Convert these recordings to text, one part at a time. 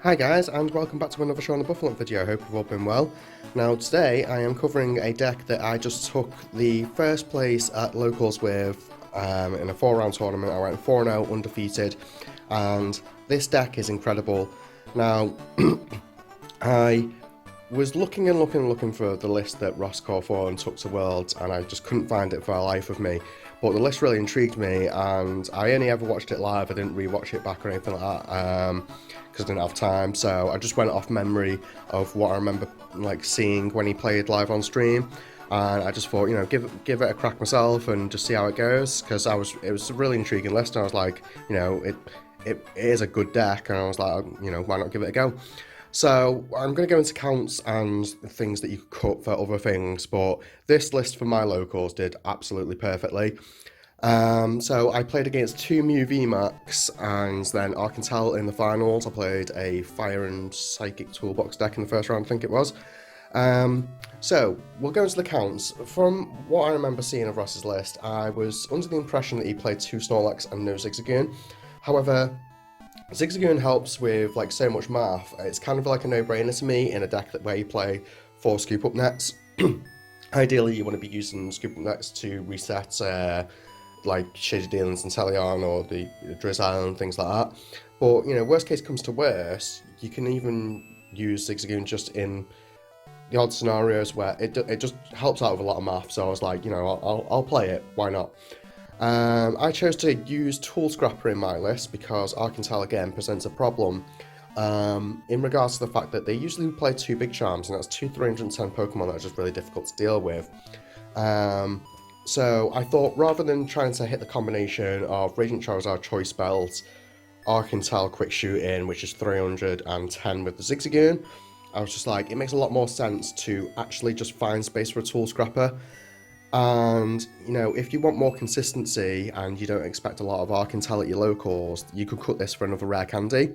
Hi guys, and welcome back to another Show on the Buffalo video. I hope you've all been well. Now today I am covering a deck that I just took the first place at locals with in a 4-round tournament. I went 4-0 undefeated, and this deck is incredible. Now I was looking for the list that Ross called for and took to Worlds, and I just couldn't find it for the life of me. But the list really intrigued me, and I only ever watched it live. I didn't rewatch it back or anything like that because I didn't have time. So I just went off memory of what I remember like seeing when he played live on stream, and I just thought, give it a crack myself and just see how it goes, because it was a really intriguing list, and I was like, it is a good deck, and I was like, why not give it a go? So I'm going to go into counts and things that you could cut for other things, but this list for my locals did absolutely perfectly. So I played against 2 Mew VMAX and then Arcantel in the finals. I played a Fire and Psychic Toolbox deck in the first round, I think it was. So we'll go into the counts. From what I remember seeing of Ross's list, I was under the impression that he played 2 Snorlax and no Zigzagoon. However, Zigzagoon helps with like so much math. It's kind of like a no-brainer to me in a deck where you play 4 scoop up nets. Ideally, you want to be using scoop up nets to reset like Shady Dealings and Teleon or the Drizzile and things like that. But worst case comes to worst, you can even use Zigzagoon just in the odd scenarios where it just helps out with a lot of math. So I was like, I'll play it. Why not? I chose to use Tool Scrapper in my list because Arcantel again presents a problem in regards to the fact that they usually play 2 big charms, and that's 2 310 Pokemon that are just really difficult to deal with. So I thought, rather than trying to hit the combination of Radiant Charizard Choice Spells, Arcantel Quick Shooting, which is 310 with the Zigzagoon, I was just like, it makes a lot more sense to actually just find space for a Tool Scrapper. And, if you want more consistency and you don't expect a lot of Arcantel at your locals, you could cut this for another rare candy.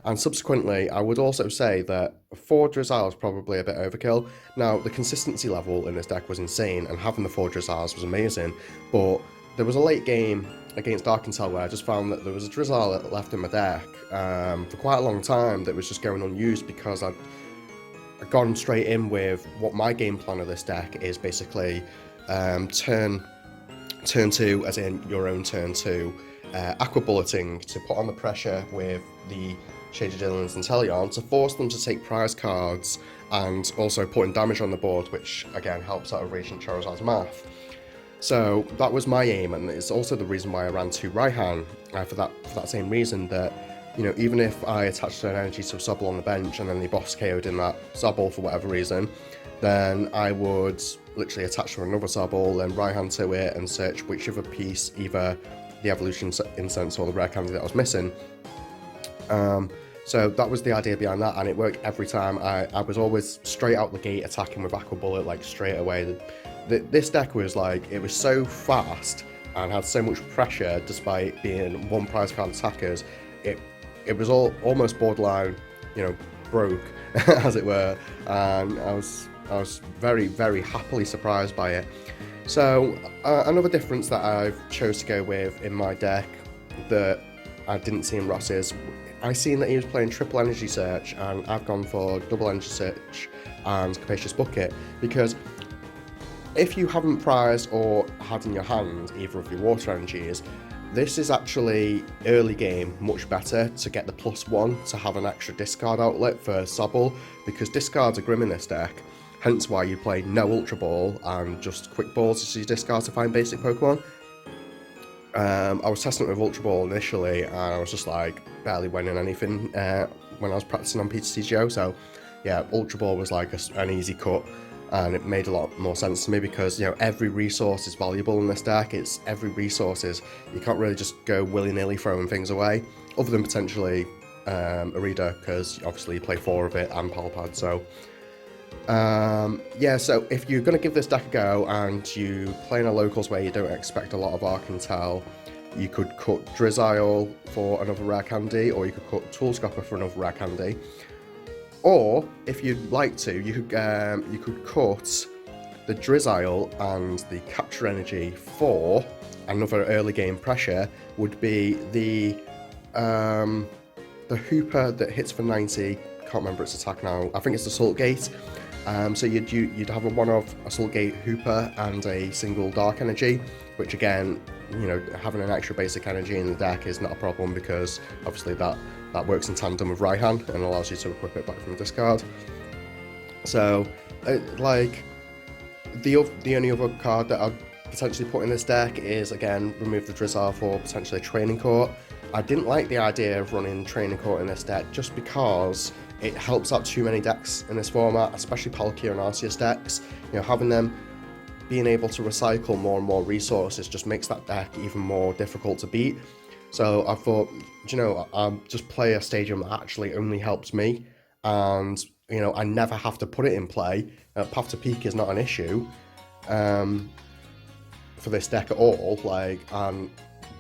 And subsequently, I would also say that 4 Drizzile is probably a bit overkill. Now, the consistency level in this deck was insane, and having the 4 Drizziles was amazing, but there was a late game against Arcantel where I just found that there was a Drizzile left in my deck for quite a long time that was just going unused because I'd gone straight in with what my game plan of this deck is basically turn 2, as in your own turn 2, Aqua Bulleting to put on the pressure with the Shady Dealings and Teleon to force them to take prize cards, and also putting damage on the board, which again helps out of Radiant Charizard's math. So that was my aim, and it's also the reason why I ran 2 Raihan, for that same reason, that even if I attached an energy to a Sobble on the bench and then the boss KO'd in that Sobble for whatever reason, then I would literally attach to another Sobble, then Raihan to it, and search whichever piece, either the Evolution Incense or the rare candy that I was missing. So that was the idea behind that, and it worked every time. I was always straight out the gate attacking with Aqua Bullet, like straight away. This deck was like, it was so fast and had so much pressure despite being 1 prize card attackers. It was almost borderline, broke, as it were, and I was very, very happily surprised by it. So another difference that I've chose to go with in my deck that I didn't see in Ross's, I seen that he was playing triple energy search, and I've gone for double energy search and Capacious Bucket, because if you haven't prized or had in your hand either of your water energies, this is actually early game much better to get the +1 to have an extra discard outlet for Sobble, because discards are grim in this deck, hence why you play no Ultra Ball and just Quick Balls as your discards to find basic Pokemon. I was testing it with Ultra Ball initially, and I was just like barely winning anything when I was practicing on PTCGO, so yeah, Ultra Ball was like an easy cut, and it made a lot more sense to me because every resource is valuable in this deck. It's every resource is, you can't really just go willy-nilly throwing things away, other than potentially Arida, because obviously you play 4 of it and Palpad. So yeah, so if you're going to give this deck a go and you play in a locals where you don't expect a lot of Arcantel, you could cut Drizzile for another rare candy, or you could cut Tool Scrapper for another rare candy. Or, if you'd like to, you could cut the Drizzile and the Capture Energy for another early game pressure, would be the the Hooper that hits for 90, can't remember its attack now, I think it's the Assault Gate. So you'd have a one-off Assault Gate Hooper and a single Dark Energy, which again, you know, having an extra basic energy in the deck is not a problem because obviously that works in tandem with Raihan and allows you to equip it back from the discard. So, like, the only other card that I'd potentially put in this deck is, again, remove the Drizzar for potentially a Training Court. I didn't like the idea of running Training Court in this deck just because it helps out too many decks in this format, especially Palkia and Arceus decks. You know, having them being able to recycle more and more resources just makes that deck even more difficult to beat. So I thought, you know, I'll just play a stadium that actually only helps me, and, you know, I never have to put it in play. Path to Peak is not an issue for this deck at all. Like,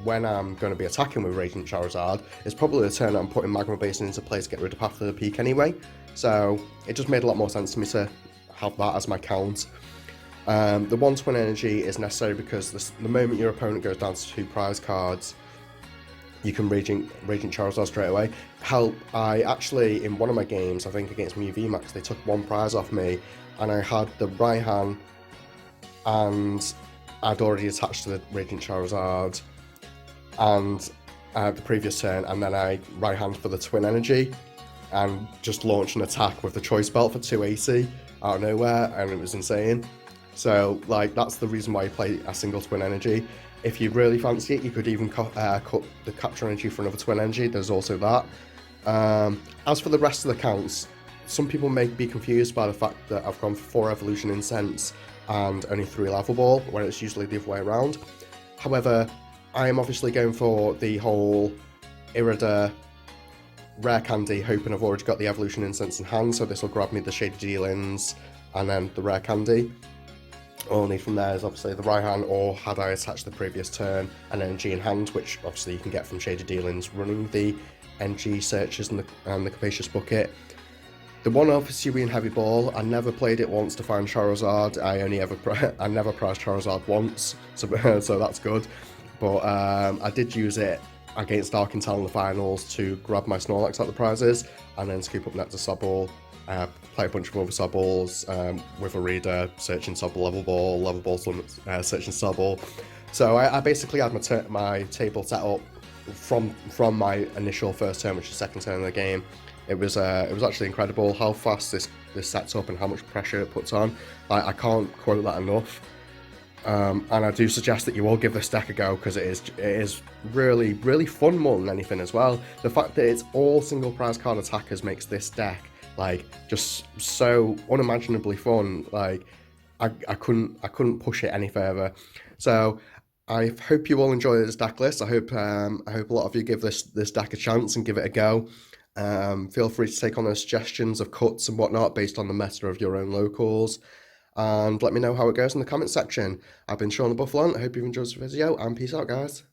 when I'm going to be attacking with Radiant Charizard, it's probably the turn that I'm putting Magma Basin into play to get rid of Path to the Peak anyway. So it just made a lot more sense to me to have that as my count. The 1 Twin Energy is necessary because the moment your opponent goes down to 2 prize cards, you can Radiant Charizard straight away. I actually, in one of my games, I think against Mew VMAX, they took 1 prize off me, and I had the Raihan, and I'd already attached to the Radiant Charizard, and the previous turn, and then I Raihan for the Twin Energy, and just launched an attack with the Choice Belt for 280 out of nowhere, and it was insane. So, like, that's the reason why you play a single Twin Energy. If you really fancy it, you could even cut the Capture Energy for another Twin Energy. There's also that. As for the rest of the counts, some people may be confused by the fact that I've gone for 4 Evolution Incense and only 3 Level Ball, when it's usually the other way around. However, I am obviously going for the whole Irida Rare Candy, hoping I've already got the Evolution Incense in hand, so this will grab me the Shady Dealings and then the Rare Candy. All I need from there is obviously the Raihan, or had I attached the previous turn, an energy in hand, which obviously you can get from Shady Dealings running the NG searches and the Capacious Bucket. The one-off Hisuian Heavy Ball, I never played it once to find Charizard. I never prized Charizard once, so that's good. But I did use it against Darkintel in the finals to grab my Snorlax at the prizes, and then scoop up Nectar Sobble, play a bunch of other Sobbles with a reader, searching Sobble Level Ball, searching Sobble. So I basically had my table set up from my initial first turn, which is second turn of the game. It was actually incredible how fast this sets up and how much pressure it puts on. I can't quote that enough. And I do suggest that you all give this deck a go, because it is really, really fun more than anything as well. The fact that it's all single prize card attackers makes this deck like just so unimaginably fun. Like I couldn't push it any further. So I hope you all enjoy this deck list. I hope a lot of you give this deck a chance and give it a go. Feel free to take on those suggestions of cuts and whatnot based on the meta of your own locals, and let me know how it goes in the comment section. I've been Sean the Buffalo. I hope you've enjoyed this video, and peace out, guys.